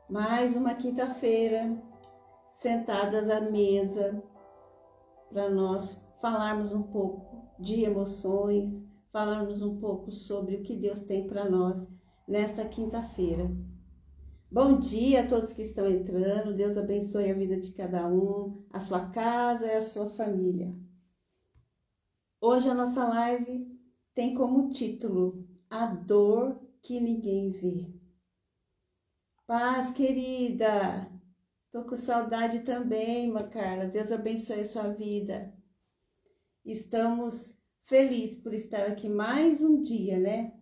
Mais uma quinta-feira, sentadas à mesa, para nós falarmos um pouco de emoções, falarmos um pouco sobre o que Deus tem para nós nesta quinta-feira. Bom dia a todos que estão entrando, Deus abençoe a vida de cada um, a sua casa e a sua família. Hoje a nossa live tem como título A Dor que Ninguém Vê. Paz, querida! Tô com saudade também, Carla. Deus abençoe a sua vida. Estamos felizes por estar aqui mais um dia, né?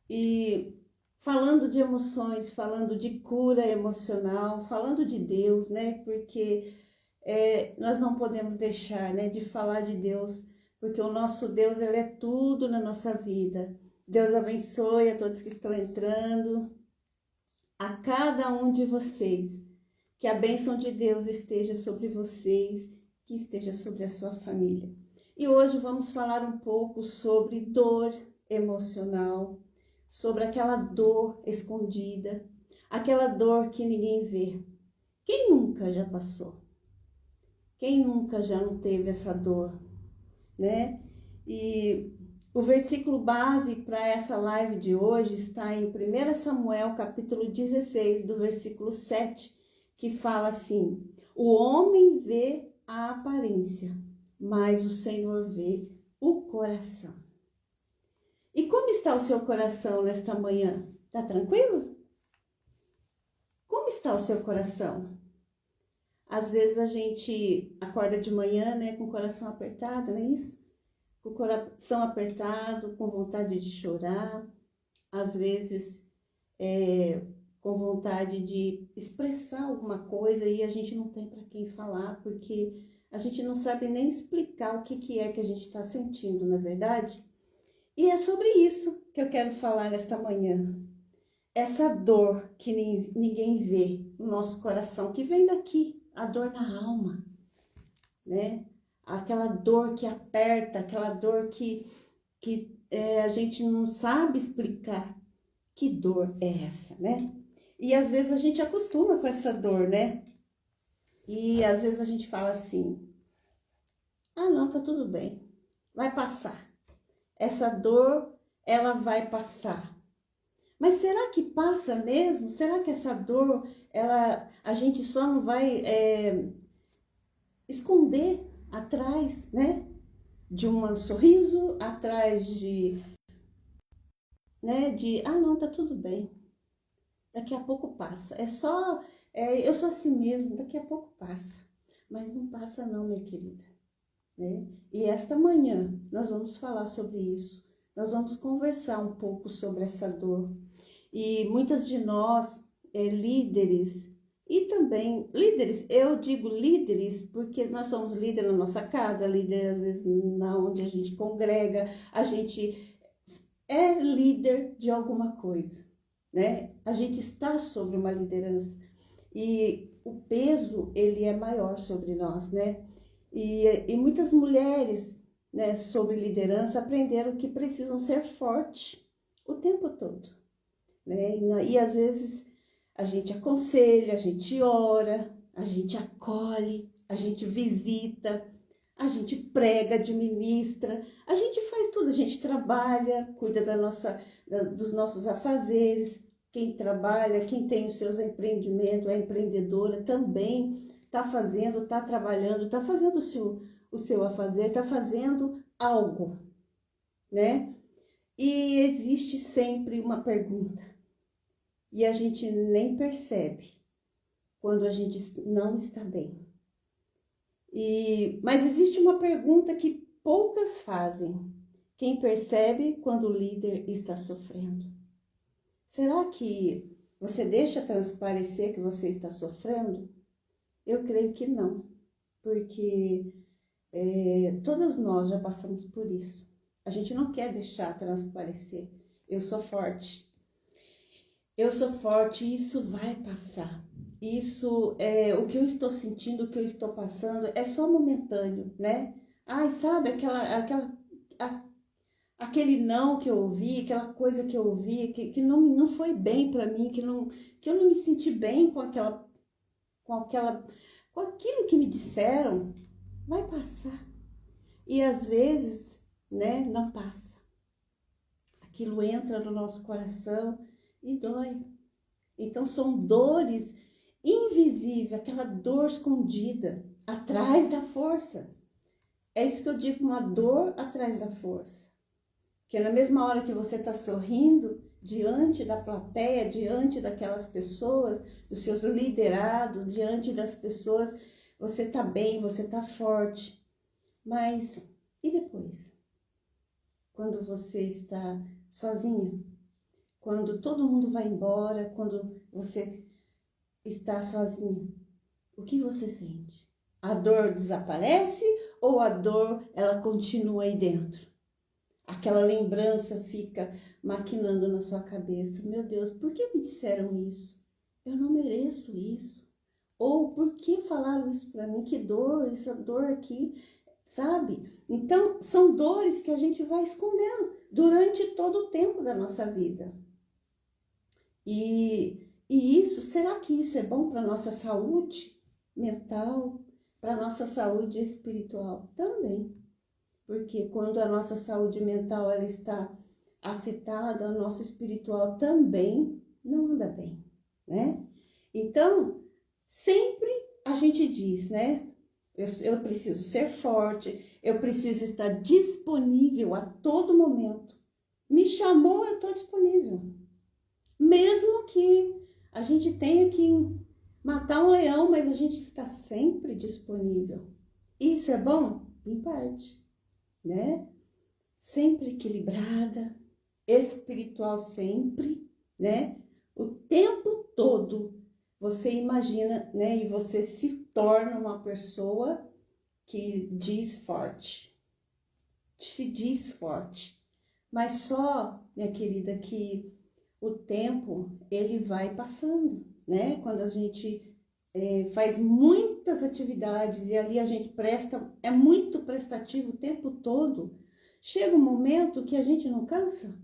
E falando de emoções, falando de cura emocional, falando de Deus, né? Porque nós não podemos deixar, né, de falar de Deus, porque o nosso Deus, ele é tudo na nossa vida. Deus abençoe a todos que estão entrando, a cada um de vocês. Que a bênção de Deus esteja sobre vocês, que esteja sobre a sua família. E hoje vamos falar um pouco sobre dor emocional, sobre aquela dor escondida, aquela dor que ninguém vê. Quem nunca já passou? Quem nunca já não teve essa dor, né? E o versículo base para essa live de hoje está em 1 Samuel, capítulo 16, do versículo 7, que fala assim: o homem vê a aparência, mas o Senhor vê o coração. E como está o seu coração nesta manhã? Tá tranquilo? Como está o seu coração? Às vezes a gente acorda de manhã, né, com o coração apertado, não é isso? Com o coração apertado, com vontade de chorar, às vezes com vontade de expressar alguma coisa e a gente não tem para quem falar, porque a gente não sabe nem explicar o que é que a gente está sentindo, na verdade? E é sobre isso que eu quero falar nesta manhã. Essa dor que ninguém vê no nosso coração, que vem daqui, a dor na alma, né? Aquela dor que aperta, aquela dor que a gente não sabe explicar. Que dor é essa, né? E às vezes a gente acostuma com essa dor, né? E às vezes a gente fala assim: ah, não, tá tudo bem, vai passar. Essa dor, ela vai passar. Mas será que passa mesmo? Será que essa dor, a gente só não vai esconder atrás, né? De um sorriso, atrás ah, não, tá tudo bem. Daqui a pouco passa. Eu sou assim mesmo, daqui a pouco passa. Mas não passa não, minha querida, né? E esta manhã nós vamos falar sobre isso. Nós vamos conversar um pouco sobre essa dor. E muitas de nós, líderes, e também líderes, eu digo líderes porque nós somos líderes na nossa casa, líder às vezes na onde a gente congrega, a gente é líder de alguma coisa, né? A gente está sobre uma liderança e o peso, ele é maior sobre nós, né? E muitas mulheres, né, sobre liderança aprenderam que precisam ser fortes o tempo todo, né? E às vezes a gente aconselha, a gente ora, a gente acolhe, a gente visita, a gente prega, administra, a gente faz tudo, a gente trabalha, cuida dos nossos afazeres. Quem trabalha, quem tem os seus empreendimentos, é empreendedora, também está fazendo, está trabalhando, está fazendo o seu afazer, está fazendo algo, né? E existe sempre uma pergunta, e a gente nem percebe quando a gente não está bem. Mas existe uma pergunta que poucas fazem. Quem percebe quando o líder está sofrendo? Será que você deixa transparecer que você está sofrendo? Eu creio que não, porque todas nós já passamos por isso. A gente não quer deixar transparecer. Eu sou forte e isso vai passar. Isso, o que eu estou sentindo, o que eu estou passando é só momentâneo, né? Ai, sabe, aquele não que eu ouvi, aquela coisa que eu ouvi, que não foi bem para mim, que eu não me senti bem com aquilo que me disseram, vai passar. E às vezes, né, não passa. Aquilo entra no nosso coração e dói. Então são dores invisíveis, aquela dor escondida atrás da força. É isso que eu digo, uma dor atrás da força. Que na mesma hora que você está sorrindo, diante da plateia, diante daquelas pessoas, dos seus liderados, diante das pessoas, você está bem, você está forte. Mas e depois? Quando você está sozinha? Quando todo mundo vai embora, quando você está sozinha, o que você sente? A dor desaparece ou a dor ela continua aí dentro? Aquela lembrança fica maquinando na sua cabeça. Meu Deus, por que me disseram isso? Eu não mereço isso. Ou por que falaram isso para mim? Que dor, essa dor aqui, sabe? Então, são dores que a gente vai escondendo durante todo o tempo da nossa vida. E isso, será que isso é bom para a nossa saúde mental, para a nossa saúde espiritual? Também. Porque quando a nossa saúde mental ela está afetada, o nosso espiritual também não anda bem, né? Então, sempre a gente diz, né? Eu preciso ser forte, eu preciso estar disponível a todo momento. Me chamou, eu estou disponível. Mesmo que a gente tenha que matar um leão, mas a gente está sempre disponível. Isso é bom? Em parte, né? Sempre equilibrada, espiritual sempre, né? O tempo todo você imagina, né? E você se torna uma pessoa que diz forte, se diz forte. Mas só, minha querida, que o tempo, ele vai passando, né? Quando a gente faz muitas atividades e ali a gente é muito prestativo o tempo todo, chega um momento que a gente não cansa.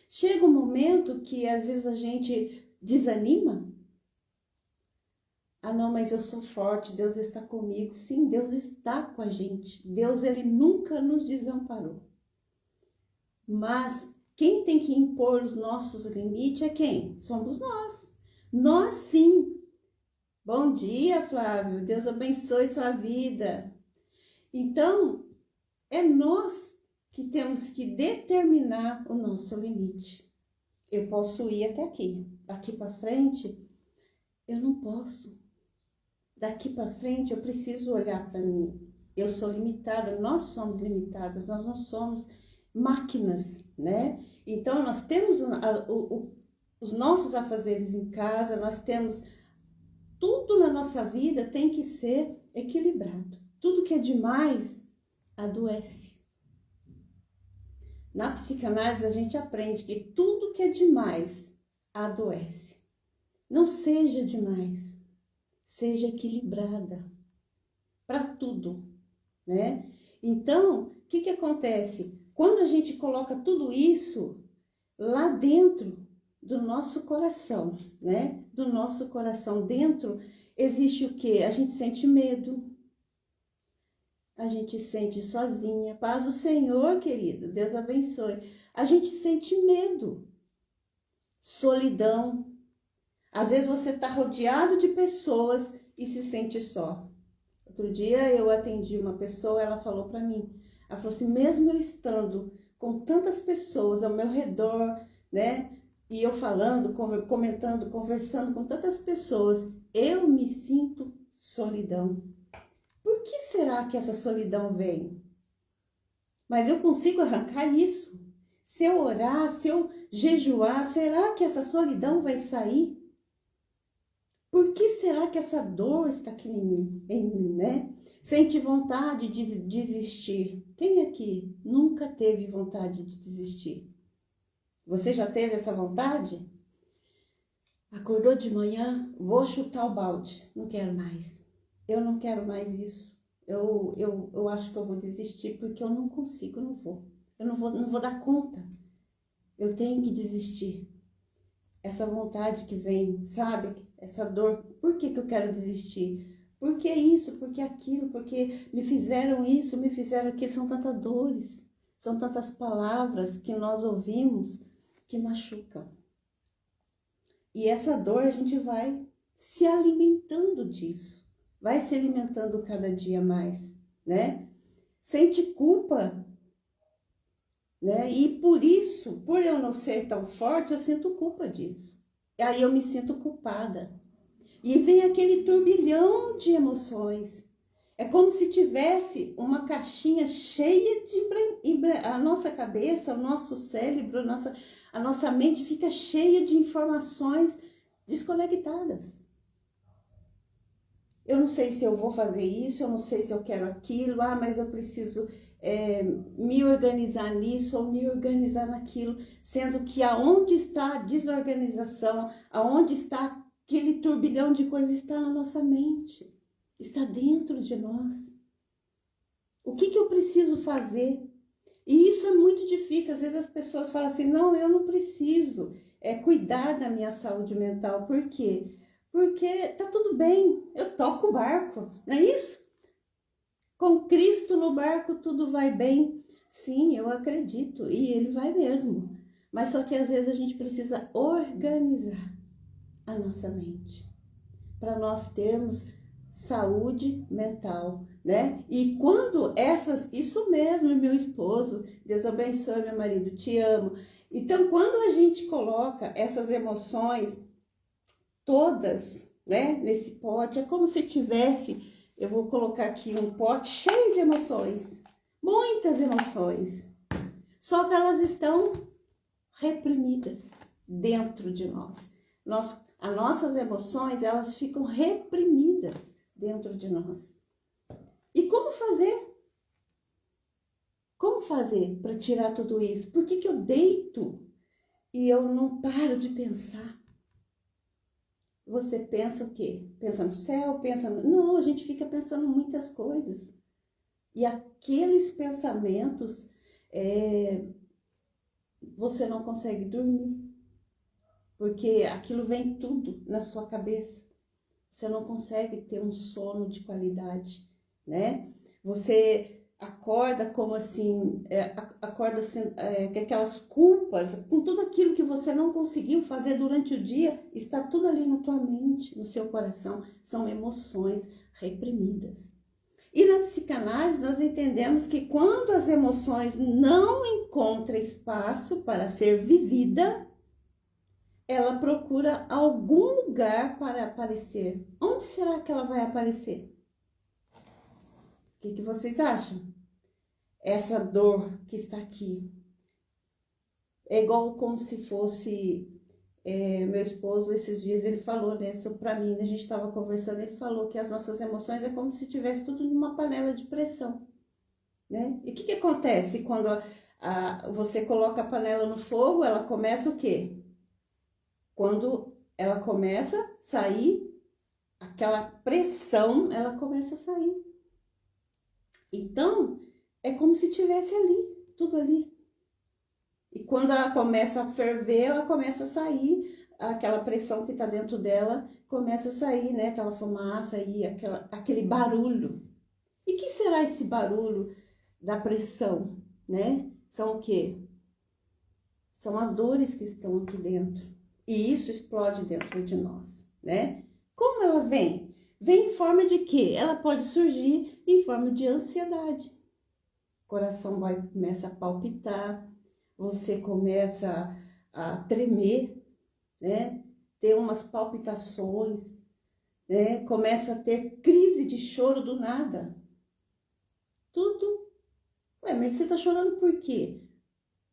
Chega um momento que às vezes a gente desanima. Ah, não, mas eu sou forte, Deus está comigo. Sim, Deus está com a gente. Deus, ele nunca nos desamparou. Mas quem tem que impor os nossos limites é quem? Somos nós. Nós sim. Bom dia, Flávio. Deus abençoe sua vida. Então, é nós que temos que determinar o nosso limite. Eu posso ir até aqui. Daqui para frente, eu não posso. Daqui para frente, eu preciso olhar para mim. Eu sou limitada, nós somos limitadas, nós não somos máquinas, né? Então, nós temos os nossos afazeres em casa, nós temos tudo na nossa vida tem que ser equilibrado. Tudo que é demais adoece. Na psicanálise, a gente aprende que tudo que é demais adoece. Não seja demais, seja equilibrada para tudo, né? Então, o que acontece? Quando a gente coloca tudo isso lá dentro do nosso coração, né? Do nosso coração dentro existe o quê? A gente sente medo, a gente sente sozinha. Paz do Senhor, querido, Deus abençoe. A gente sente medo, solidão. Às vezes você está rodeado de pessoas e se sente só. Outro dia eu atendi uma pessoa, ela falou para mim, ela falou assim, mesmo eu estando com tantas pessoas ao meu redor, né? E eu falando, comentando, conversando com tantas pessoas, eu me sinto solidão. Por que será que essa solidão vem? Mas eu consigo arrancar isso? Se eu orar, se eu jejuar, será que essa solidão vai sair? Por que será que essa dor está aqui em mim, né? Sente vontade de desistir. Quem aqui nunca teve vontade de desistir? Você já teve essa vontade? Acordou de manhã, vou chutar o balde. Não quero mais. Eu não quero mais isso. Eu acho que eu vou desistir porque eu não consigo, não vou. eu não vou dar conta. Eu tenho que desistir. Essa vontade que vem, sabe? Essa dor. Por que eu quero desistir? Por que isso? Por que aquilo? Porque me fizeram isso, me fizeram aquilo. São tantas dores, são tantas palavras que nós ouvimos que machucam. E essa dor a gente vai se alimentando disso. Vai se alimentando cada dia mais, né? Sente culpa, né? E por isso, por eu não ser tão forte, eu sinto culpa disso. E aí eu me sinto culpada. E vem aquele turbilhão de emoções. É como se tivesse uma caixinha cheia de... A nossa cabeça, o nosso cérebro, a nossa mente fica cheia de informações desconectadas. Eu não sei se eu vou fazer isso, eu não sei se eu quero aquilo, mas eu preciso me organizar nisso ou me organizar naquilo, sendo que aonde está a desorganização, aonde está aquele turbilhão de coisas, está na nossa mente, está dentro de nós. O que eu preciso fazer? E isso é muito difícil, às vezes as pessoas falam assim, não, eu não preciso cuidar da minha saúde mental, por quê? Porque tá tudo bem, eu toco o barco, não é isso? Com Cristo no barco tudo vai bem. Sim, eu acredito, e ele vai mesmo. Mas só que às vezes a gente precisa organizar a nossa mente para nós termos saúde mental, né? E quando isso mesmo, meu esposo, Deus abençoe meu marido, te amo. Então, quando a gente coloca essas emoções todas, né, nesse pote, é como se tivesse, eu vou colocar aqui um pote cheio de emoções, muitas emoções, só que elas estão reprimidas dentro de nós. As nossas emoções, elas ficam reprimidas dentro de nós. E como fazer? Como fazer para tirar tudo isso? Por que eu deito e eu não paro de pensar? Você pensa o quê? Pensa no céu? Não, a gente fica pensando muitas coisas. E aqueles pensamentos, você não consegue dormir. Porque aquilo vem tudo na sua cabeça. Você não consegue ter um sono de qualidade, né? Você acorda como assim, acorda assim, com aquelas culpas, com tudo aquilo que você não conseguiu fazer durante o dia, está tudo ali na tua mente, no seu coração, são emoções reprimidas. E na psicanálise nós entendemos que quando as emoções não encontram espaço para ser vivida, ela procura algum lugar para aparecer. Onde será que ela vai aparecer? O que vocês acham? Essa dor que está aqui é igual como se fosse meu esposo, esses dias ele falou, né, para mim, a gente estava conversando, ele falou que as nossas emoções é como se tivesse tudo numa panela de pressão, né? E o que acontece quando você coloca a panela no fogo, ela começa o quê? Quando ela começa a sair, aquela pressão, ela começa a sair. Então, é como se tivesse ali, tudo ali. E quando ela começa a ferver, ela começa a sair, aquela pressão que está dentro dela começa a sair, né? Aquela fumaça e aquele barulho. E que será esse barulho da pressão, né? São o quê? São as dores que estão aqui dentro. E isso explode dentro de nós, né? Como ela vem? Vem em forma de quê? Ela pode surgir em forma de ansiedade. O coração começa a palpitar, você começa a tremer, né? Ter umas palpitações, né? Começa a ter crise de choro do nada. Tudo. Mas você tá chorando por quê?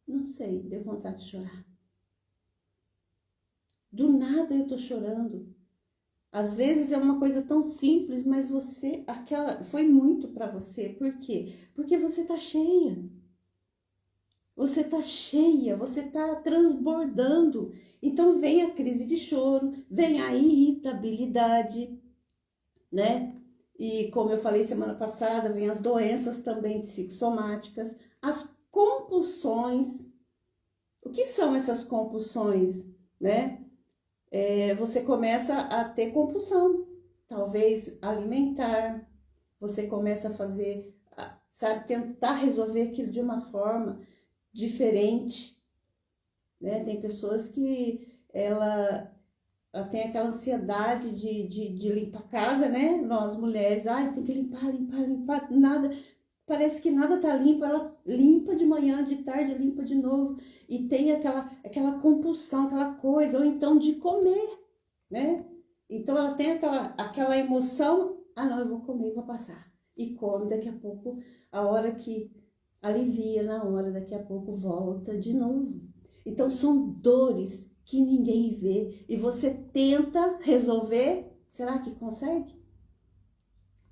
Não sei, deu vontade de chorar. Do nada eu tô chorando. Às vezes é uma coisa tão simples, mas foi muito para você. Por quê? Porque você tá cheia. Você tá cheia, você tá transbordando. Então vem a crise de choro, vem a irritabilidade, né? E como eu falei semana passada, vem as doenças também psicossomáticas, as compulsões. O que são essas compulsões, né? Você começa a ter compulsão, talvez alimentar, você começa a fazer, sabe, tentar resolver aquilo de uma forma diferente, né? Tem pessoas que ela tem aquela ansiedade de limpar a casa, né? Nós mulheres, tem que limpar, nada, parece que nada tá limpo, ela limpa de manhã, de tarde, limpa de novo, e tem aquela compulsão, aquela coisa, ou então de comer, né? Então ela tem aquela emoção, não, eu vou comer, vou passar, e come, daqui a pouco, a hora que alivia, na hora, daqui a pouco volta de novo. Então são dores que ninguém vê, e você tenta resolver, será que consegue?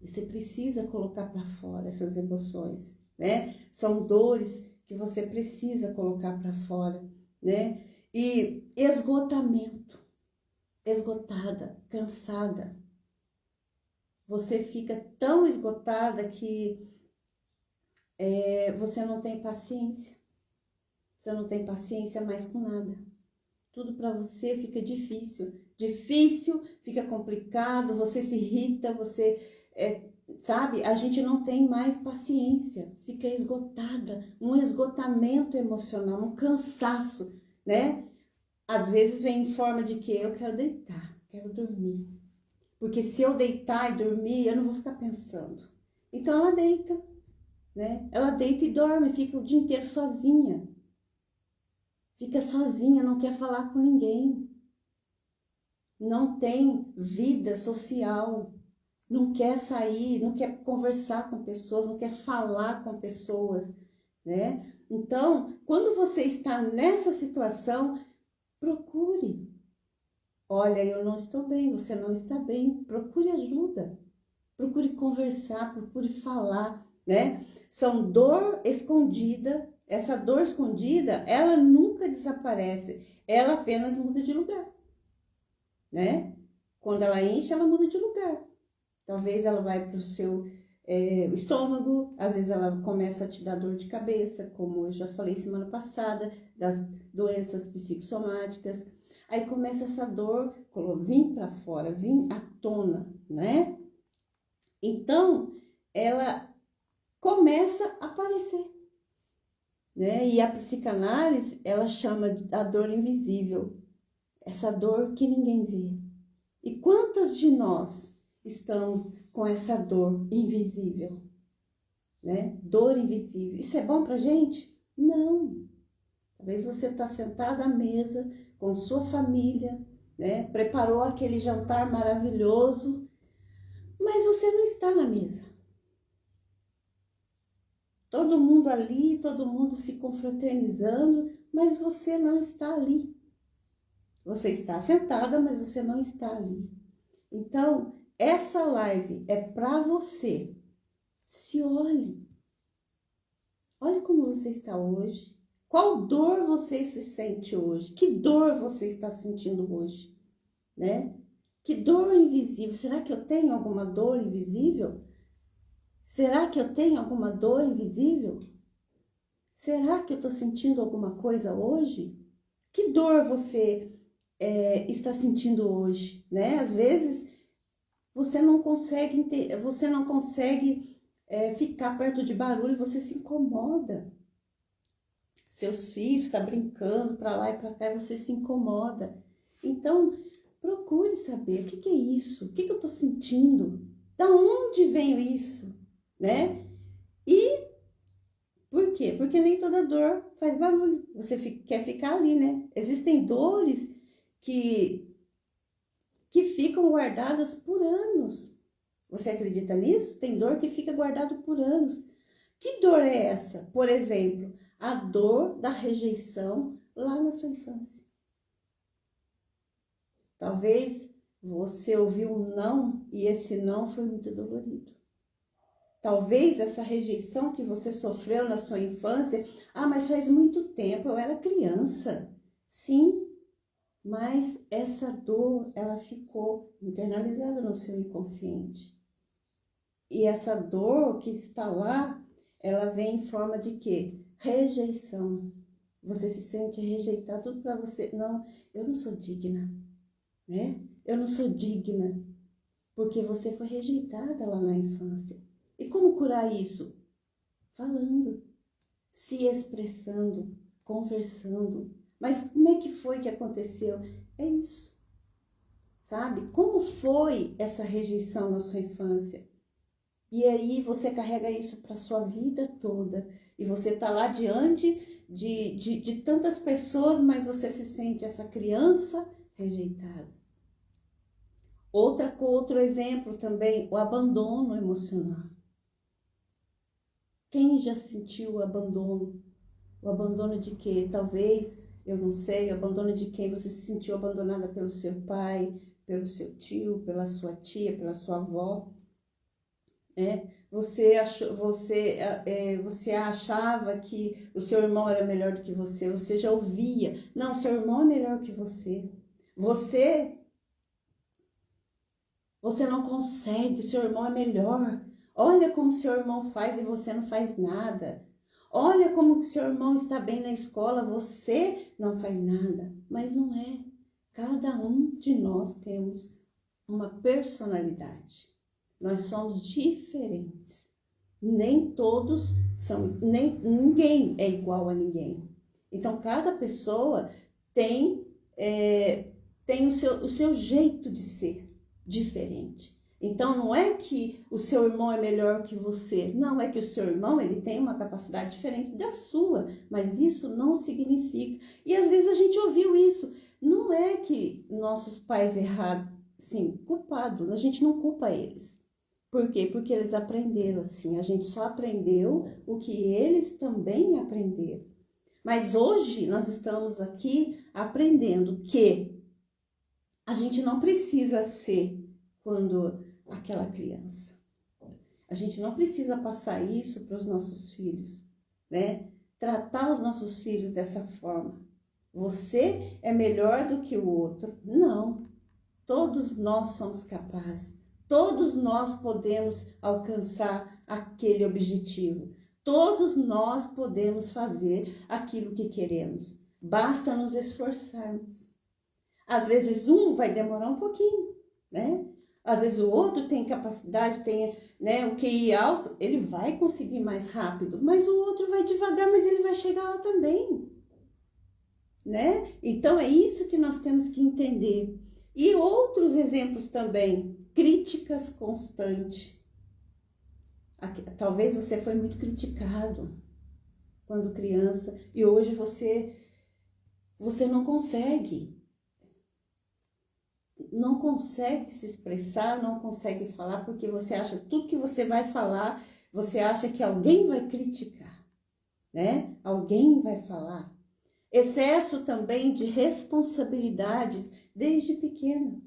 Você precisa colocar para fora essas emoções, né? São dores que você precisa colocar para fora, né? E esgotamento, esgotada, cansada. Você fica tão esgotada que você não tem paciência. Você não tem paciência mais com nada. Tudo para você fica difícil. Difícil, fica complicado, você se irrita, você... sabe, a gente não tem mais paciência, fica esgotada, um esgotamento emocional, um cansaço, né? Às vezes vem em forma de que eu quero deitar, quero dormir. Porque se eu deitar e dormir, eu não vou ficar pensando. Então ela deita, né? Ela deita e dorme, fica o dia inteiro sozinha. Fica sozinha, não quer falar com ninguém. Não tem vida social. Não quer sair, não quer conversar com pessoas, não quer falar com pessoas, né? Então, quando você está nessa situação, procure. Olha, eu não estou bem, você não está bem. Procure ajuda. Procure conversar, procure falar, né? São dor escondida. Essa dor escondida, ela nunca desaparece. Ela apenas muda de lugar, né? Quando ela enche, ela muda de lugar. Talvez ela vai para o seu estômago, às vezes ela começa a te dar dor de cabeça, como eu já falei semana passada, das doenças psicossomáticas. Aí começa essa dor vir para fora, vir à tona, né? Então, ela começa a aparecer, né? E a psicanálise, ela chama a dor invisível, essa dor que ninguém vê. E quantas de nós estamos com essa dor invisível, né? Dor invisível. Isso é bom pra gente? Não. Talvez você está sentada à mesa com sua família, né? Preparou aquele jantar maravilhoso, mas você não está na mesa. Todo mundo ali, todo mundo se confraternizando, mas você não está ali. Você está sentada, mas você não está ali. Então, essa live é para você. Se olhe. Olhe como você está hoje. Qual dor você se sente hoje? Que dor você está sentindo hoje? Né? Que dor invisível. Será que eu tenho alguma dor invisível? Será que eu tenho alguma dor invisível? Será que eu estou sentindo alguma coisa hoje? Que dor você está sentindo hoje? Né? Às vezes você não consegue ficar perto de barulho, você se incomoda. Seus filhos estão brincando para lá e para cá e você se incomoda. Então, procure saber o que é isso, o que eu estou sentindo, da onde veio isso, né? E por quê? Porque nem toda dor faz barulho, você quer ficar ali, né? Existem dores que ficam guardadas por anos. Você acredita nisso? Tem dor que fica guardado por anos. Que dor é essa? Por exemplo, a dor da rejeição lá na sua infância. Talvez você ouviu um não e esse não foi muito dolorido. Talvez essa rejeição que você sofreu na sua infância, mas faz muito tempo, eu era criança. Sim, mas essa dor, ela ficou internalizada no seu inconsciente. E essa dor que está lá, ela vem em forma de quê? rejeição. Você se sente rejeitado, tudo para você. Não, eu não sou digna, né? Eu não sou digna, porque você foi rejeitada lá na infância. E como curar isso? Falando, se expressando, conversando. Mas como é que foi que aconteceu? É isso, sabe? Como foi essa rejeição na sua infância? E aí você carrega isso para sua vida toda. E você está lá diante de tantas pessoas, mas você se sente essa criança rejeitada. Outro exemplo também, o abandono emocional. Quem já sentiu o abandono? O abandono de quê? Talvez, eu não sei, o abandono de quem? Você se sentiu abandonada pelo seu pai, pelo seu tio, pela sua tia, pela sua avó. Você achava que o seu irmão era melhor do que você já ouvia. Não, seu irmão é melhor que você. Você não consegue, seu irmão é melhor. Olha como seu irmão faz e você não faz nada. Olha como seu irmão está bem na escola, você não faz nada. Mas não é. Cada um de nós temos uma personalidade. Nós somos diferentes. Nem todos são, ninguém é igual a ninguém. Então, cada pessoa tem o seu jeito de ser diferente. Então, não é que o seu irmão é melhor que você. Não, é que o seu irmão ele tem uma capacidade diferente da sua. Mas isso não significa. E às vezes a gente ouviu isso. Não é que nossos pais erraram. Sim, culpado. A gente não culpa eles. Por quê? Porque eles aprenderam assim. A gente só aprendeu o que eles também aprenderam. Mas hoje nós estamos aqui aprendendo que a gente não precisa ser quando aquela criança. A gente não precisa passar isso para os nossos filhos, né? Tratar os nossos filhos dessa forma. Você é melhor do que o outro. Não. Todos nós somos capazes. Todos nós podemos alcançar aquele objetivo. Todos nós podemos fazer aquilo que queremos. Basta nos esforçarmos. Às vezes um vai demorar um pouquinho, né? Às vezes o outro tem capacidade, tem, né, o QI alto, ele vai conseguir mais rápido. Mas o outro vai devagar, mas ele vai chegar lá também, né? Então é isso que nós temos que entender. E outros exemplos também. Críticas constantes. Talvez você foi muito criticado quando criança e hoje você não consegue se expressar, não consegue falar porque você acha tudo que você vai falar, você acha que alguém vai criticar, né? Alguém vai falar. Excesso também de responsabilidades desde pequeno.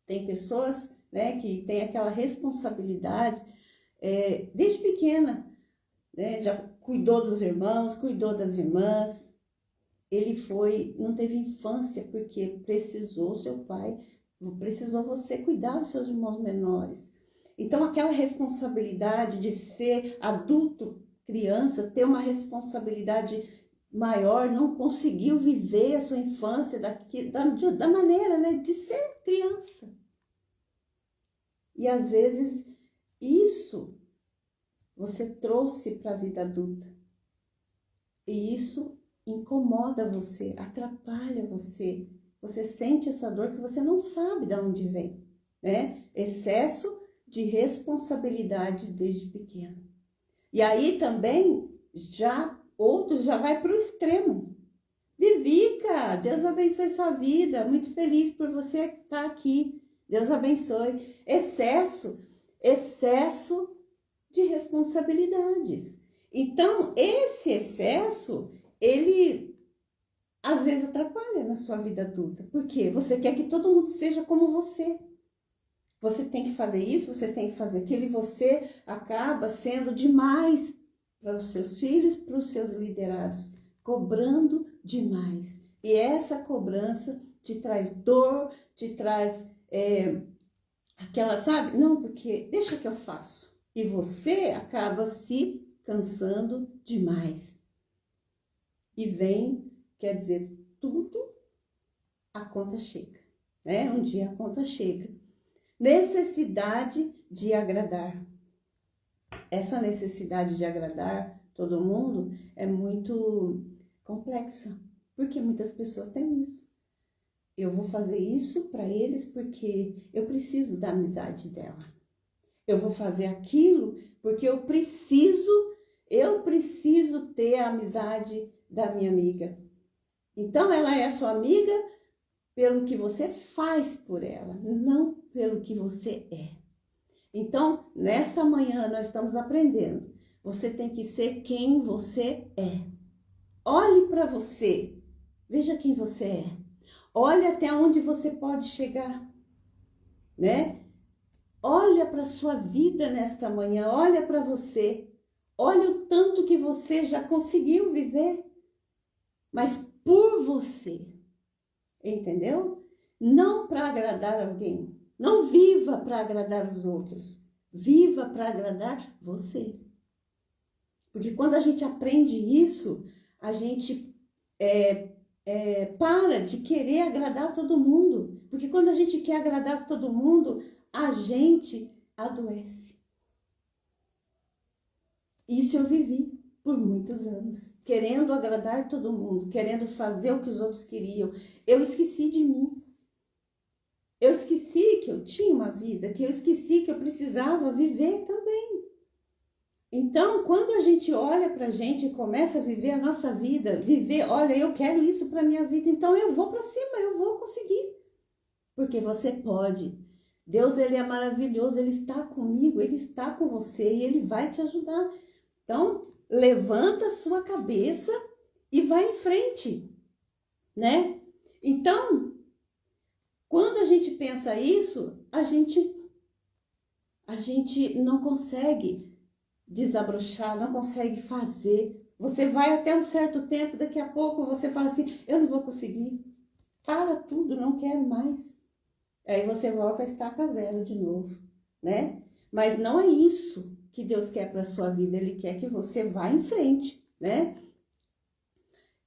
Tem pessoas, né, que têm aquela responsabilidade desde pequena, né, já cuidou dos irmãos, cuidou das irmãs. Ele não teve infância porque precisou seu pai, precisou você cuidar dos seus irmãos menores. Então aquela responsabilidade de ser adulto, criança, ter uma responsabilidade maior, não conseguiu viver a sua infância da maneira, né, de ser criança. E às vezes isso você trouxe para a vida adulta. E isso incomoda você, atrapalha você. Você sente essa dor que você não sabe de onde vem, né? Excesso de responsabilidade desde pequeno. E aí também outros já vai para o extremo. Vivica, Deus abençoe sua vida. Muito feliz por você estar aqui. Deus abençoe. Excesso de responsabilidades. Então, esse excesso, ele às vezes atrapalha na sua vida adulta. Por quê? Você quer que todo mundo seja como você. Você tem que fazer isso, você tem que fazer aquilo, e você acaba sendo demais para os seus filhos, para os seus liderados, cobrando demais. E essa cobrança te traz dor, te traz aquela, sabe? Não, porque deixa que eu faço. E você acaba se cansando demais. E vem, quer dizer, tudo, a conta chega, né? Um dia a conta chega. Necessidade de agradar. Essa necessidade de agradar todo mundo é muito complexa, porque muitas pessoas têm isso. Eu vou fazer isso para eles porque eu preciso da amizade dela. Eu vou fazer aquilo porque eu preciso ter a amizade da minha amiga. Então ela é sua amiga pelo que você faz por ela, não pelo que você é. Então, nesta manhã nós estamos aprendendo. Você tem que ser quem você é. Olhe para você. Veja quem você é. Olhe até onde você pode chegar, né? Olha para a sua vida nesta manhã, olha para você. Olha o tanto que você já conseguiu viver, mas por você, entendeu? Não para agradar alguém. Não viva para agradar os outros. Viva para agradar você. Porque quando a gente aprende isso, a gente para de querer agradar todo mundo. Porque quando a gente quer agradar todo mundo, a gente adoece. Isso eu vivi por muitos anos. Querendo agradar todo mundo, querendo fazer o que os outros queriam. Eu esqueci de mim. Eu esqueci que eu tinha uma vida, que eu esqueci que eu precisava viver também. Então, quando a gente olha pra gente e começa a viver a nossa vida, olha, eu quero isso pra minha vida, então eu vou pra cima, eu vou conseguir. Porque você pode. Deus, ele é maravilhoso, ele está comigo, ele está com você e ele vai te ajudar. Então, levanta a sua cabeça e vai em frente, né? Então, quando a gente pensa isso, a gente não consegue desabrochar, não consegue fazer. Você vai até um certo tempo, daqui a pouco você fala assim, eu não vou conseguir. Para tudo, não quero mais. Aí você volta a estaca zero de novo, né? Mas não é isso que Deus quer para a sua vida. Ele quer que você vá em frente, né?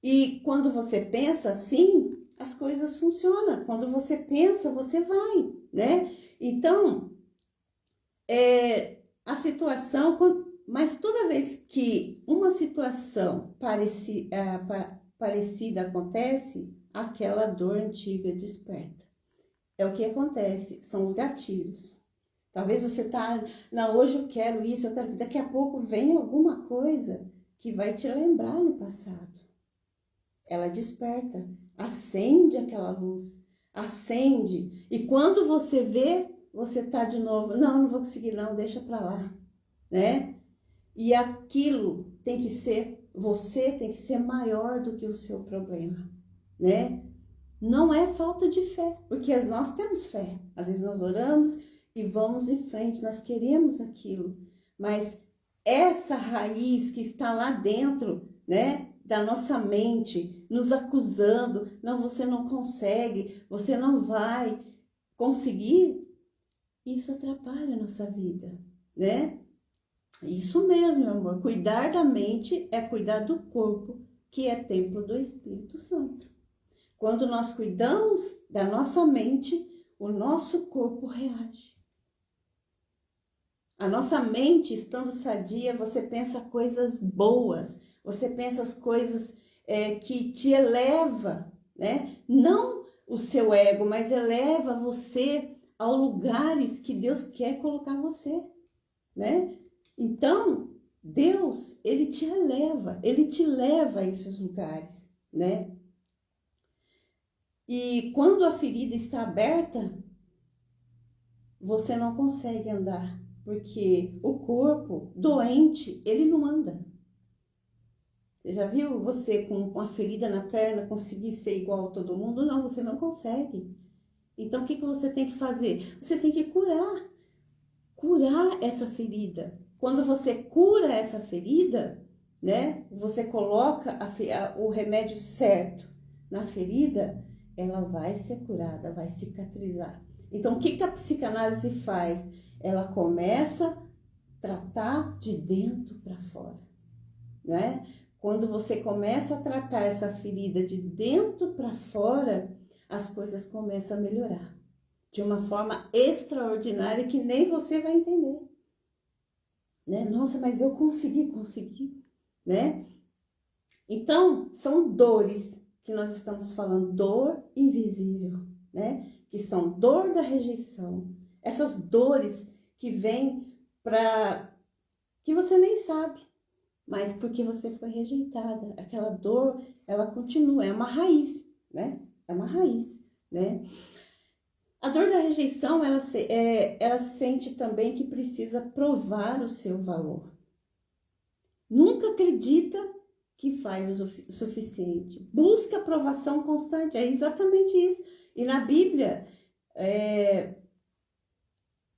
E quando você pensa assim, as coisas funcionam. Quando você pensa, você vai, né? Então, a situação... Mas toda vez que uma situação parecida acontece, aquela dor antiga desperta. É o que acontece, são os gatilhos. Talvez você não, hoje eu quero isso, eu quero que daqui a pouco venha alguma coisa que vai te lembrar no passado. Ela desperta, acende aquela luz, acende. E quando você vê, você tá de novo, não vou conseguir não, deixa pra lá, né? E aquilo tem que ser, você tem que ser maior do que o seu problema, né? Não é falta de fé, porque nós temos fé. Às vezes nós oramos e vamos em frente, nós queremos aquilo. Mas essa raiz que está lá dentro, né, da nossa mente, nos acusando, não, você não consegue, você não vai conseguir, isso atrapalha a nossa vida, né? Isso mesmo, meu amor. Cuidar da mente é cuidar do corpo, que é templo do Espírito Santo. Quando nós cuidamos da nossa mente, o nosso corpo reage. A nossa mente, estando sadia, você pensa coisas boas, você pensa as coisas que te eleva, né? Não o seu ego, mas eleva você a lugares que Deus quer colocar você, né? Então, Deus, ele te leva a esses lugares, né? E quando a ferida está aberta, você não consegue andar, porque o corpo doente, ele não anda. Você já viu você com uma ferida na perna conseguir ser igual a todo mundo? Não, você não consegue. Então, o que você tem que fazer? Você tem que curar essa ferida. Quando você cura essa ferida, né? Você coloca o remédio certo na ferida, ela vai ser curada, vai cicatrizar. Então, o que a psicanálise faz? Ela começa a tratar de dentro para fora. né? Quando você começa a tratar essa ferida de dentro para fora, as coisas começam a melhorar de uma forma extraordinária que nem você vai entender, né? Nossa, mas eu consegui, né? Então, são dores que nós estamos falando, dor invisível, né? Que são dor da rejeição. Essas dores que vêm para que você nem sabe, mas porque você foi rejeitada. Aquela dor, ela continua, é uma raiz, né? É uma raiz, né? A dor da rejeição, ela sente também que precisa provar o seu valor. Nunca acredita que faz o suficiente. Busca aprovação constante, é exatamente isso. E na Bíblia,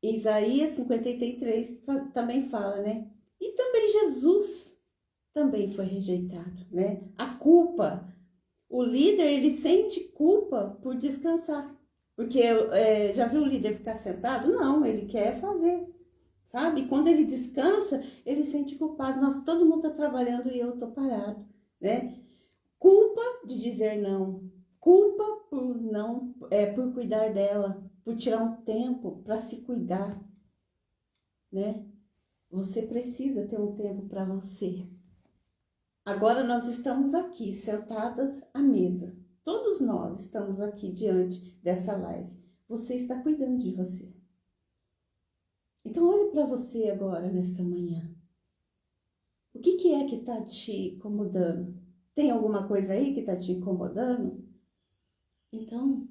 Isaías 53 também fala, né? E também Jesus também foi rejeitado, né? A culpa, o líder, ele sente culpa por descansar. Porque já viu o líder ficar sentado? Não, ele quer fazer, sabe? E quando ele descansa, ele sente culpado. Nossa, todo mundo está trabalhando e eu estou parado, né? Culpa de dizer não. Culpa por cuidar dela, por tirar um tempo para se cuidar, né? Você precisa ter um tempo para você. Agora nós estamos aqui, sentadas à mesa. Todos nós estamos aqui diante dessa live. Você está cuidando de você. Então, olhe para você agora, nesta manhã. O que é que está te incomodando? Tem alguma coisa aí que está te incomodando? Então,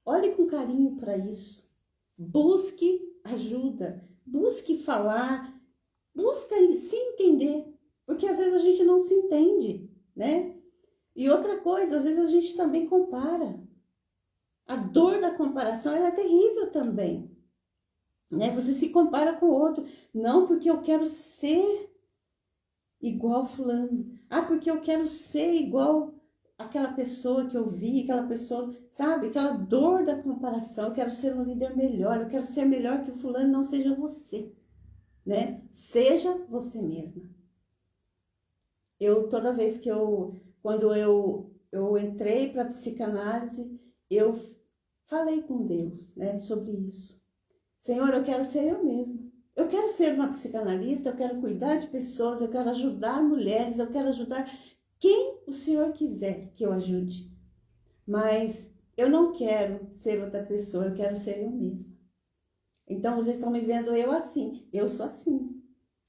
olhe com carinho para isso. Busque ajuda. Busque falar. Busque se entender. Porque às vezes a gente não se entende, né? E outra coisa, às vezes a gente também compara. A dor da comparação, ela é terrível também, né? Você se compara com o outro. Não porque eu quero ser igual fulano. Ah, porque eu quero ser igual aquela pessoa que eu vi, aquela pessoa, sabe? Aquela dor da comparação. Eu quero ser um líder melhor, eu quero ser melhor que o fulano. Não seja você, né? Seja você mesma. Toda vez que quando eu entrei para a psicanálise, eu falei com Deus, né, sobre isso. Senhor, eu quero ser eu mesma. Eu quero ser uma psicanalista, eu quero cuidar de pessoas, eu quero ajudar mulheres, eu quero ajudar quem o Senhor quiser que eu ajude. Mas eu não quero ser outra pessoa, eu quero ser eu mesma. Então, vocês estão me vendo eu assim. Eu sou assim.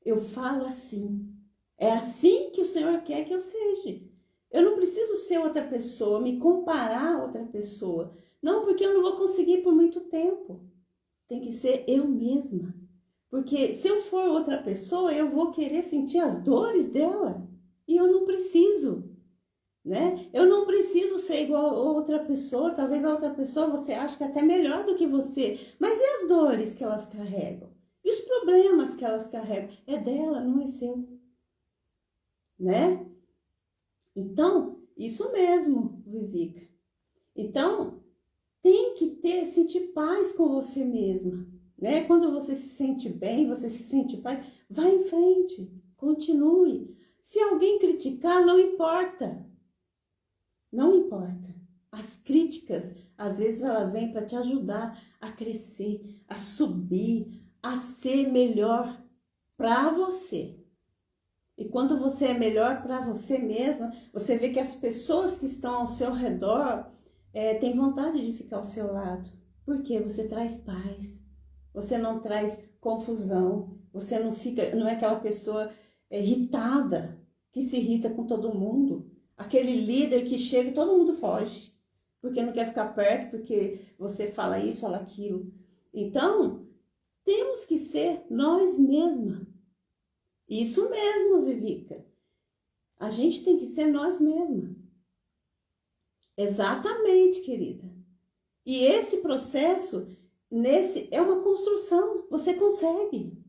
Eu falo assim. É assim que o Senhor quer que eu seja. Eu não preciso ser outra pessoa, me comparar a outra pessoa. Não, porque eu não vou conseguir por muito tempo. Tem que ser eu mesma. Porque se eu for outra pessoa, eu vou querer sentir as dores dela. E eu não preciso, né? Eu não preciso ser igual a outra pessoa. Talvez a outra pessoa você ache que é até melhor do que você. Mas e as dores que elas carregam? E os problemas que elas carregam? É dela, não é seu. Né? Então, isso mesmo, Vivica. Então, tem que sentir paz com você mesma, né? Quando você se sente bem, você se sente paz, vá em frente, continue. Se alguém criticar, não importa. Não importa. As críticas, às vezes, ela vem para te ajudar a crescer, a subir, a ser melhor para você. E quando você é melhor para você mesma, você vê que as pessoas que estão ao seu redor têm vontade de ficar ao seu lado. Porque você traz paz, você não traz confusão, você não é aquela pessoa irritada, que se irrita com todo mundo. Aquele líder que chega e todo mundo foge, porque não quer ficar perto, porque você fala isso, fala aquilo. Então, temos que ser nós mesmas. Isso mesmo, Vivica. A gente tem que ser nós mesmas. Exatamente, querida. E esse processo, é uma construção. Você consegue.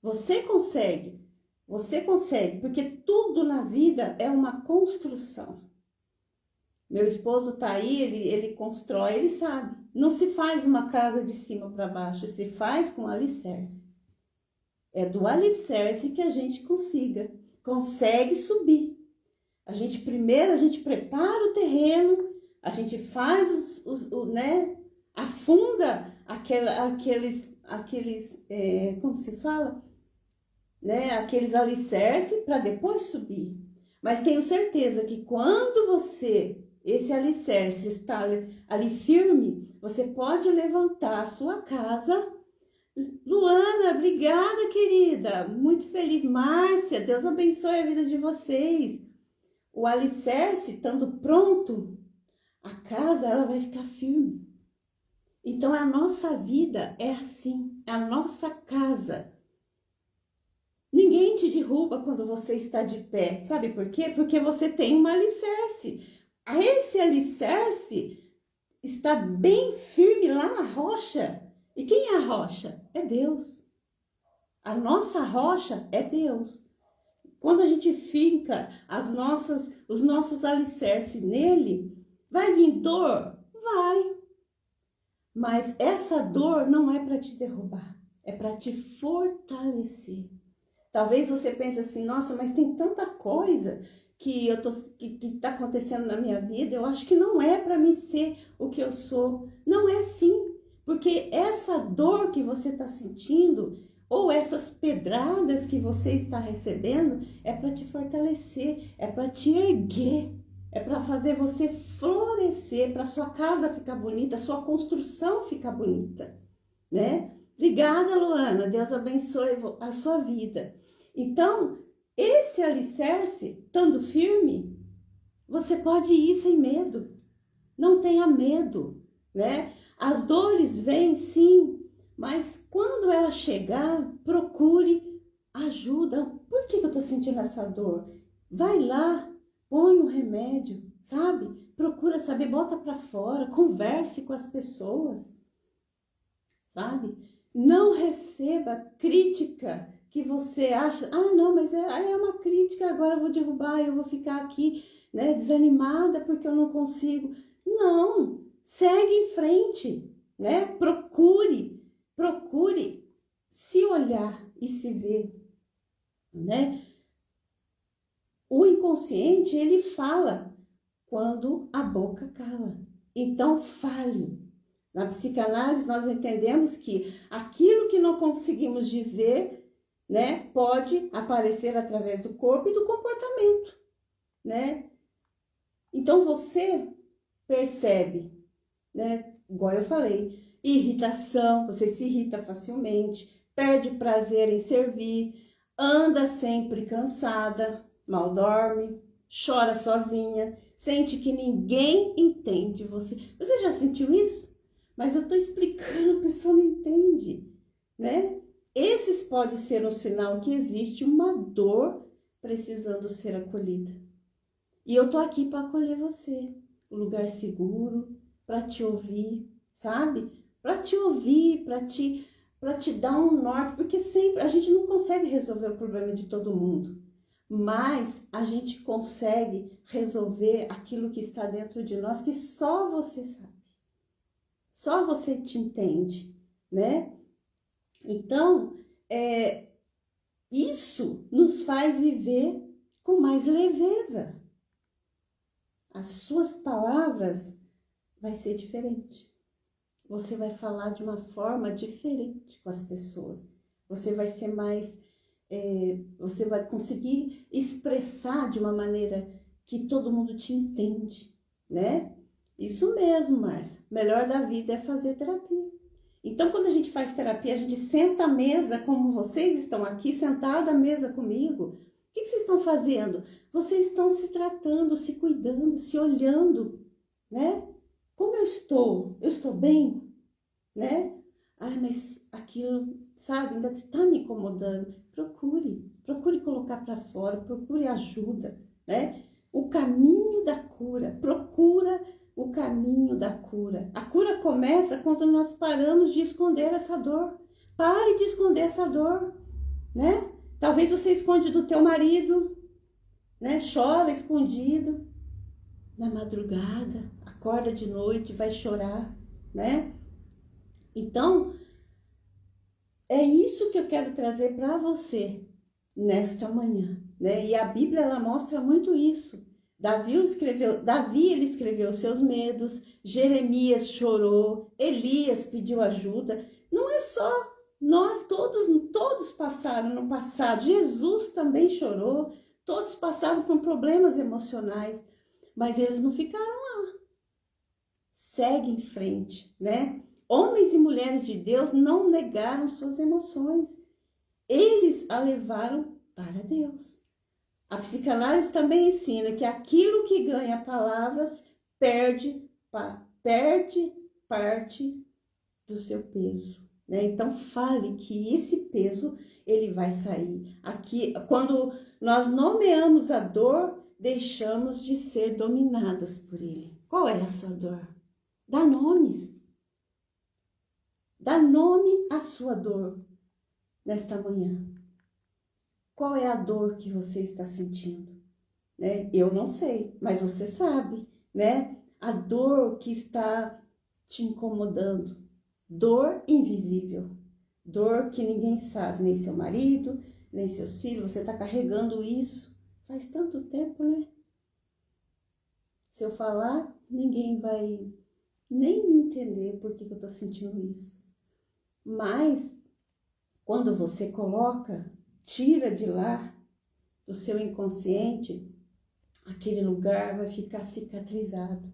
Você consegue. Você consegue. Porque tudo na vida é uma construção. Meu esposo tá aí, ele constrói, ele sabe. Não se faz uma casa de cima para baixo, se faz com alicerce. É do alicerce que a gente consegue subir. Primeiro a gente prepara o terreno, a gente faz né? Afunda aqueles, como se fala? Né? Aqueles alicerces para depois subir. Mas tenho certeza que quando esse alicerce está ali firme, você pode levantar a sua casa. Luana, obrigada, querida. Muito feliz. Márcia, Deus abençoe a vida de vocês. O alicerce estando pronto, a casa ela vai ficar firme. Então a nossa vida é assim, a nossa casa. Ninguém te derruba quando você está de pé. Sabe por quê? Porque você tem um alicerce. Esse alicerce está bem firme lá na rocha. E quem é a rocha? É Deus. A nossa rocha é Deus. Quando a gente finca os nossos alicerces nele, vai vir dor? Vai. Mas essa dor não é para te derrubar, é para te fortalecer. Talvez você pense assim, nossa, mas tem tanta coisa que está acontecendo na minha vida, eu acho que não é para mim ser o que eu sou. Não é assim, porque essa dor que você está sentindo, ou essas pedradas que você está recebendo, é para te fortalecer, é para te erguer, é para fazer você florescer, para sua casa ficar bonita, sua construção ficar bonita, né? Obrigada, Luana, Deus abençoe a sua vida. Então, esse alicerce, estando firme, você pode ir sem medo, não tenha medo, né? As dores vêm sim, mas quando ela chegar, procure ajuda. Por que eu estou sentindo essa dor? Vai lá, põe um remédio, sabe? Procura saber, bota para fora, converse com as pessoas, sabe? Não receba crítica que você acha, não, mas é uma crítica, agora eu vou derrubar, eu vou ficar aqui, né, desanimada porque eu não consigo. Não, segue em frente, né? Procure se olhar e se ver, né? O inconsciente, ele fala quando a boca cala. Então, fale. Na psicanálise, nós entendemos que aquilo que não conseguimos dizer, né, pode aparecer através do corpo e do comportamento, né? Então, você percebe, né, igual eu falei, irritação, você se irrita facilmente, perde prazer em servir, anda sempre cansada, mal dorme, chora sozinha, sente que ninguém entende você. Você já sentiu isso? Mas eu tô explicando, a pessoa não entende, né? Esses pode ser um sinal que existe uma dor precisando ser acolhida. E eu tô aqui para acolher você, um lugar seguro, para te ouvir, sabe? Para te ouvir, para te dar um norte, porque sempre a gente não consegue resolver o problema de todo mundo, mas a gente consegue resolver aquilo que está dentro de nós, que só você sabe, só você te entende, né? Então, isso nos faz viver com mais leveza. As suas palavras vai ser diferente. Você vai falar de uma forma diferente com as pessoas. Você vai ser mais... você vai conseguir expressar de uma maneira que todo mundo te entende, né? Isso mesmo, Márcia. Melhor da vida é fazer terapia. Então, quando a gente faz terapia, a gente senta à mesa, como vocês estão aqui, sentados à mesa comigo. O que vocês estão fazendo? Vocês estão se tratando, se cuidando, se olhando, né? Como eu estou? Eu estou bem? Né? Mas aquilo, sabe, ainda está me incomodando. Procure colocar para fora, procure ajuda, né? O caminho da cura, procura o caminho da cura. A cura começa quando nós paramos de esconder essa dor. Pare de esconder essa dor, né? Talvez você esconde do teu marido, né? Chora escondido na madrugada, acorda de noite, vai chorar, né? Então, é isso que eu quero trazer para você nesta manhã, né? E a Bíblia, ela mostra muito isso. Davi ele escreveu seus medos, Jeremias chorou, Elias pediu ajuda. Não é só nós, todos passaram no passado. Jesus também chorou, todos passaram por problemas emocionais, mas eles não ficaram lá. Segue em frente, né? Homens e mulheres de Deus não negaram suas emoções. Eles a levaram para Deus. A psicanálise também ensina que aquilo que ganha palavras perde parte do seu peso, né? Então fale que esse peso ele vai sair. Aqui, quando nós nomeamos a dor, deixamos de ser dominadas por ele. Qual é a sua dor? Dá nomes. Dá nome à sua dor nesta manhã. Qual é a dor que você está sentindo? Né? Eu não sei, mas você sabe, né? A dor que está te incomodando. Dor invisível. Dor que ninguém sabe, nem seu marido, nem seus filhos. Você está carregando isso faz tanto tempo, né? Se eu falar, ninguém vai nem entender por que eu estou sentindo isso. Mas, quando você tira de lá, do seu inconsciente, aquele lugar vai ficar cicatrizado.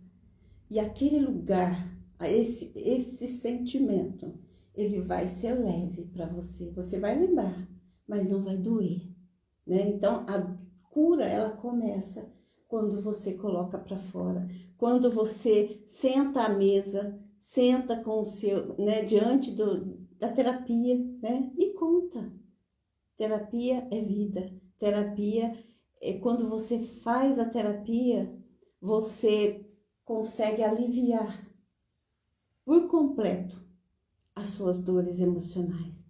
E aquele lugar, esse sentimento, ele vai ser leve para você. Você vai lembrar, mas não vai doer, né? Então, a cura, ela começa quando você coloca para fora. Quando você senta à mesa, senta com o seu, né, diante da terapia, né? E conta. Terapia é vida. Terapia é quando você faz a terapia, você consegue aliviar por completo as suas dores emocionais.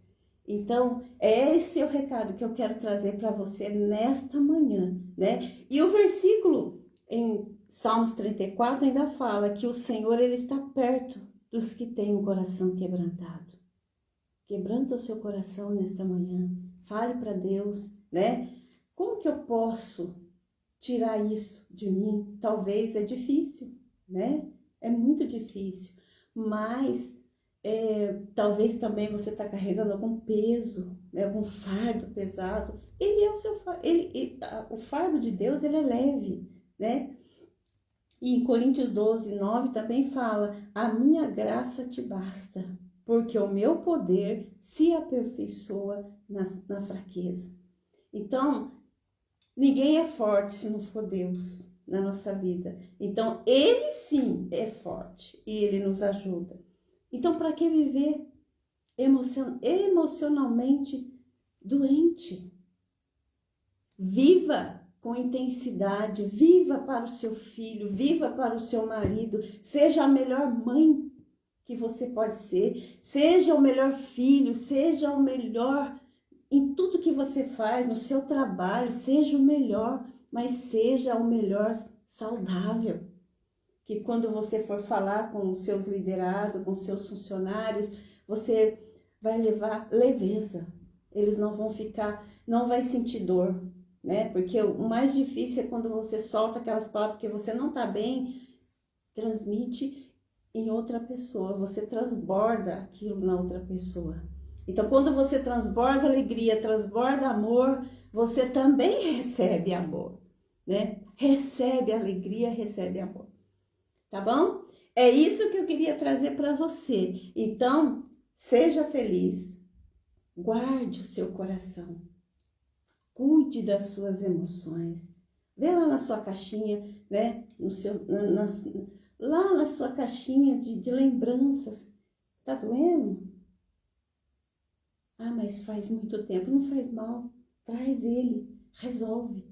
Então, é esse o recado que eu quero trazer para você nesta manhã, né? E o versículo em Salmos 34 ainda fala que o Senhor, ele está perto dos que têm um coração quebrantado. Quebranta o seu coração nesta manhã. Fale para Deus, né? Como que eu posso tirar isso de mim? Talvez é difícil, né? É muito difícil. Mas talvez também você está carregando algum peso, né? Algum fardo pesado. Ele é o seu fardo. O fardo de Deus, ele é leve, né? E em Coríntios 12, 9 também fala: a minha graça te basta, porque o meu poder se aperfeiçoa na fraqueza. Então, ninguém é forte se não for Deus na nossa vida. Então, ele sim é forte e ele nos ajuda. Então, para que viver emocionalmente doente? Viva com intensidade, viva para o seu filho, viva para o seu marido, seja a melhor mãe que você pode ser, seja o melhor filho, seja o melhor em tudo que você faz, no seu trabalho, seja o melhor, mas seja o melhor saudável. Que quando você for falar com os seus liderados, com os seus funcionários, você vai levar leveza. Eles não vai sentir dor, né? Porque o mais difícil é quando você solta aquelas palavras que você não está bem, transmite em outra pessoa, você transborda aquilo na outra pessoa. Então, quando você transborda alegria, transborda amor, você também recebe amor, né? Recebe alegria, recebe amor. Tá bom? É isso que eu queria trazer para você. Então, seja feliz. Guarde o seu coração. Cuide das suas emoções. Vê lá na sua caixinha, né? Lá na sua caixinha de lembranças. Tá doendo? Ah, mas faz muito tempo. Não faz mal. Traz ele. Resolve.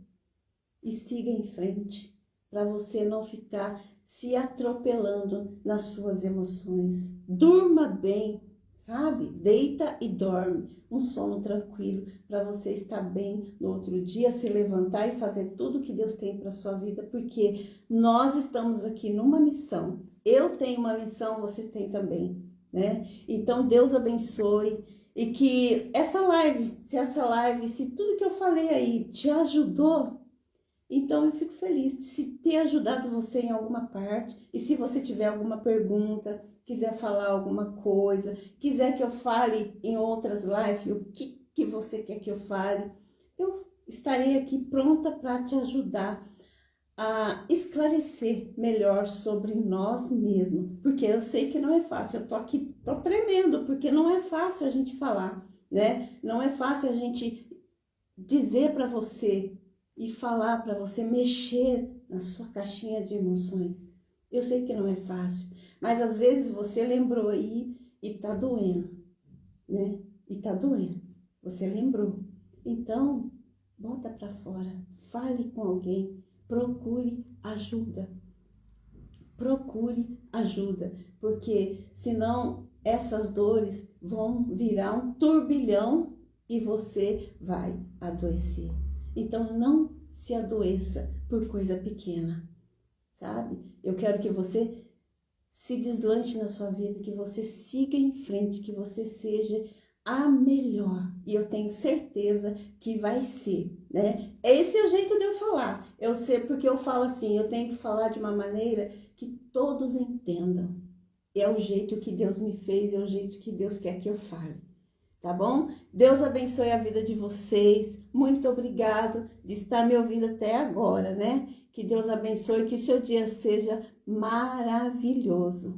E siga em frente. Para você não ficar se atropelando nas suas emoções. Durma bem, sabe? Deita e dorme. Um sono tranquilo para você estar bem no outro dia, se levantar e fazer tudo que Deus tem para sua vida, porque nós estamos aqui numa missão. Eu tenho uma missão, você tem também, né? Então, Deus abençoe. E que se tudo que eu falei aí te ajudou, então eu fico feliz de ter ajudado você em alguma parte. E se você tiver alguma pergunta, quiser falar alguma coisa, quiser que eu fale em outras lives, o que você quer que eu fale, eu estarei aqui pronta para te ajudar a esclarecer melhor sobre nós mesmos, porque eu sei que não é fácil, eu tô aqui, tô tremendo, porque não é fácil a gente falar, né? Não é fácil a gente dizer para você e falar para você, mexer na sua caixinha de emoções. Eu sei que não é fácil, mas às vezes você lembrou aí e tá doendo, né? E tá doendo, você lembrou. Então, bota para fora, fale com alguém, procure ajuda. Procure ajuda, porque senão essas dores vão virar um turbilhão e você vai adoecer. Então não se adoeça por coisa pequena, sabe? Eu quero que você se deslanche na sua vida, que você siga em frente, que você seja a melhor. E eu tenho certeza que vai ser, né? Esse é o jeito de eu falar. Eu sei porque eu falo assim, eu tenho que falar de uma maneira que todos entendam. É o jeito que Deus me fez, é o jeito que Deus quer que eu fale. Tá bom? Deus abençoe a vida de vocês. Muito obrigado de estar me ouvindo até agora, né? Que Deus abençoe, que o seu dia seja maravilhoso.